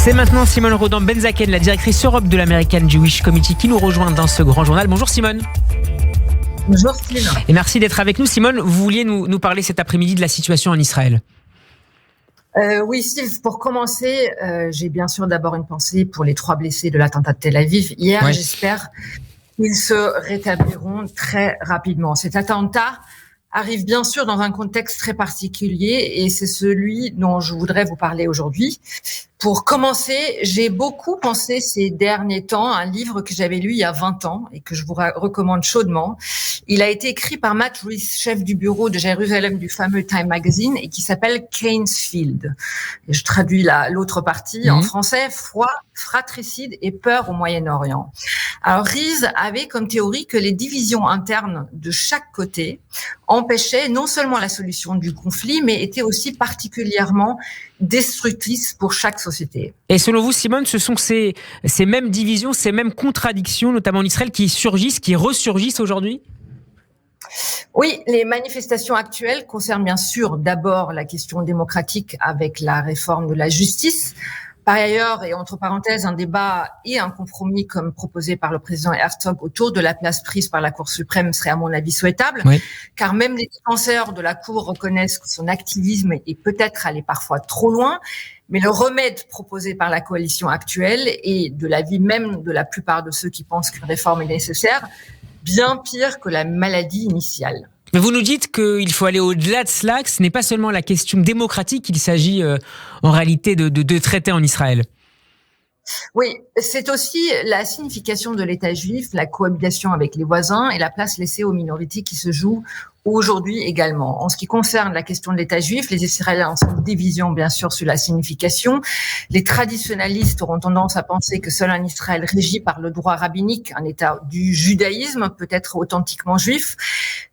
C'est maintenant Simone Rodan-Benzaken, la directrice Europe de l'American Jewish Committee, qui nous rejoint dans ce grand journal. Bonjour Simone. Bonjour Steve. Et merci d'être avec nous. Simone, vous vouliez nous parler cet après-midi de la situation en Israël. Oui Steve, pour commencer, j'ai bien sûr d'abord une pensée pour les 3 blessés de l'attentat de Tel Aviv hier. Ouais. J'espère qu'ils se rétabliront très rapidement. Cet attentat arrive bien sûr dans un contexte très particulier et c'est celui dont je voudrais vous parler aujourd'hui. Pour commencer, j'ai beaucoup pensé ces derniers temps à un livre que j'avais lu il y a 20 ans et que je vous recommande chaudement. Il a été écrit par Matt Ruiz, chef du bureau de Jérusalem du fameux Time Magazine, et qui s'appelle Cain's Field. Et je traduis l'autre partie en français: foi, fratricide et peur au Moyen-Orient. Alors Ruiz avait comme théorie que les divisions internes de chaque côté empêchaient non seulement la solution du conflit, mais étaient aussi particulièrement destructrices pour chaque société. Et selon vous, Simone, ce sont ces mêmes divisions, ces mêmes contradictions, notamment en Israël, qui surgissent, qui ressurgissent aujourd'hui ? Oui, les manifestations actuelles concernent bien sûr d'abord la question démocratique avec la réforme de la justice. Par ailleurs, et entre parenthèses, un débat et un compromis comme proposé par le président Herzog autour de la place prise par la Cour suprême serait à mon avis souhaitable, oui. Car même les défenseurs de la Cour reconnaissent que son activisme est peut-être allé parfois trop loin, mais le remède proposé par la coalition actuelle et de l'avis même de la plupart de ceux qui pensent qu'une réforme est nécessaire, bien pire que la maladie initiale. Mais vous nous dites qu'il faut aller au-delà de cela, que ce n'est pas seulement la question démocratique qu'il s'agit en réalité de traiter en Israël. Oui, c'est aussi la signification de l'État juif, la cohabitation avec les voisins et la place laissée aux minorités qui se joue aujourd'hui également. En ce qui concerne la question de l'État juif, les Israéliens sont en division bien sûr sur la signification. Les traditionalistes auront tendance à penser que seul un Israël régi par le droit rabbinique, un État du judaïsme, peut être authentiquement juif.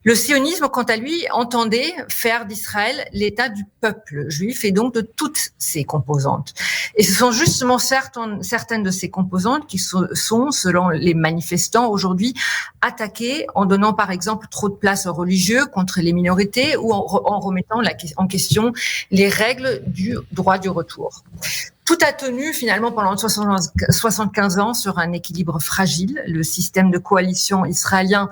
Le sionisme, quant à lui, entendait faire d'Israël l'État du peuple juif et donc de toutes ses composantes. Et ce sont justement certaines de ces composantes qui sont, selon les manifestants aujourd'hui, attaquées en donnant par exemple trop de place aux religieux contre les minorités ou en remettant en question les règles du droit du retour. Tout a tenu finalement pendant 75 ans sur un équilibre fragile. Le système de coalition israélien,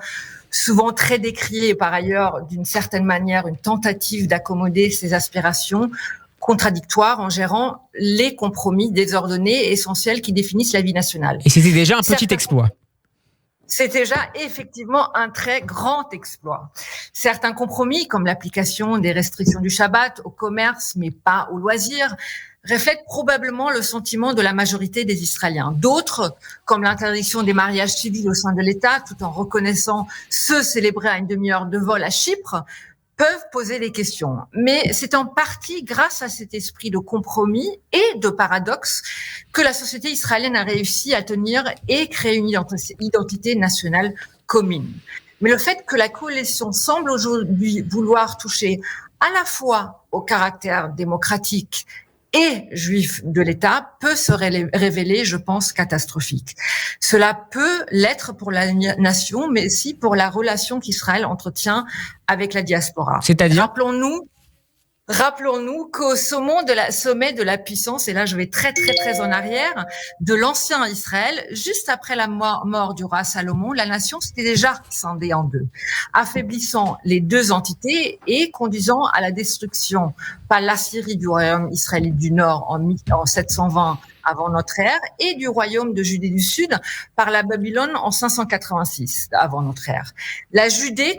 souvent très décrié et par ailleurs d'une certaine manière une tentative d'accommoder ses aspirations contradictoires en gérant les compromis désordonnés et essentiels qui définissent la vie nationale. Et c'était déjà un petit exploit. C'est déjà effectivement un très grand exploit. Certains compromis, comme l'application des restrictions du Shabbat au commerce, mais pas aux loisirs, reflètent probablement le sentiment de la majorité des Israéliens. D'autres, comme l'interdiction des mariages civils au sein de l'État, tout en reconnaissant ceux célébrés à une demi-heure de vol à Chypre, peuvent poser des questions. Mais c'est en partie grâce à cet esprit de compromis et de paradoxe que la société israélienne a réussi à tenir et créer une identité nationale commune. Mais le fait que la coalition semble aujourd'hui vouloir toucher à la fois au caractère démocratique et juif de l'État peut se révéler, je pense, catastrophique. Cela peut l'être pour la nation, mais aussi pour la relation qu'Israël entretient avec la diaspora. C'est-à-dire ? Rappelons-nous qu'au sommet de la puissance, et là je vais très en arrière, de l'ancien Israël, juste après la mort du roi Salomon, la nation s'était déjà scindée en deux, affaiblissant les deux entités et conduisant à la destruction par l'Assyrie du royaume israélite du Nord en 720 avant notre ère, et du royaume de Judée du Sud par la Babylone en 586 avant notre ère. La Judée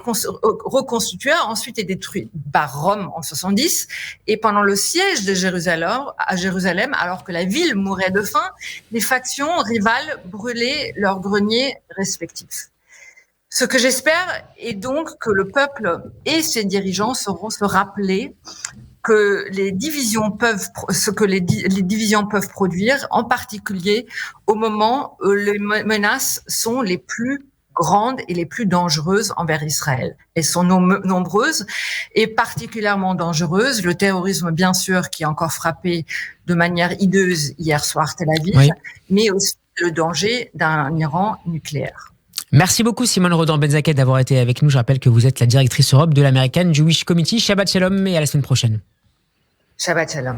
reconstituée a ensuite été détruite par Rome en 70, et pendant le siège de Jérusalem, alors que la ville mourait de faim, les factions rivales brûlaient leurs greniers respectifs. Ce que j'espère est donc que le peuple et ses dirigeants sauront se rappeler que les divisions peuvent produire, en particulier au moment où les menaces sont les plus grandes et les plus dangereuses envers Israël. Elles sont nombreuses et particulièrement dangereuses. Le terrorisme, bien sûr, qui a encore frappé de manière hideuse hier soir Tel Aviv, oui, mais aussi le danger d'un Iran nucléaire. Merci beaucoup Simone Rodan-Benzaken d'avoir été avec nous. Je rappelle que vous êtes la directrice Europe de l'American Jewish Committee. Shabbat Shalom et à la semaine prochaine. Shabbat Shalom.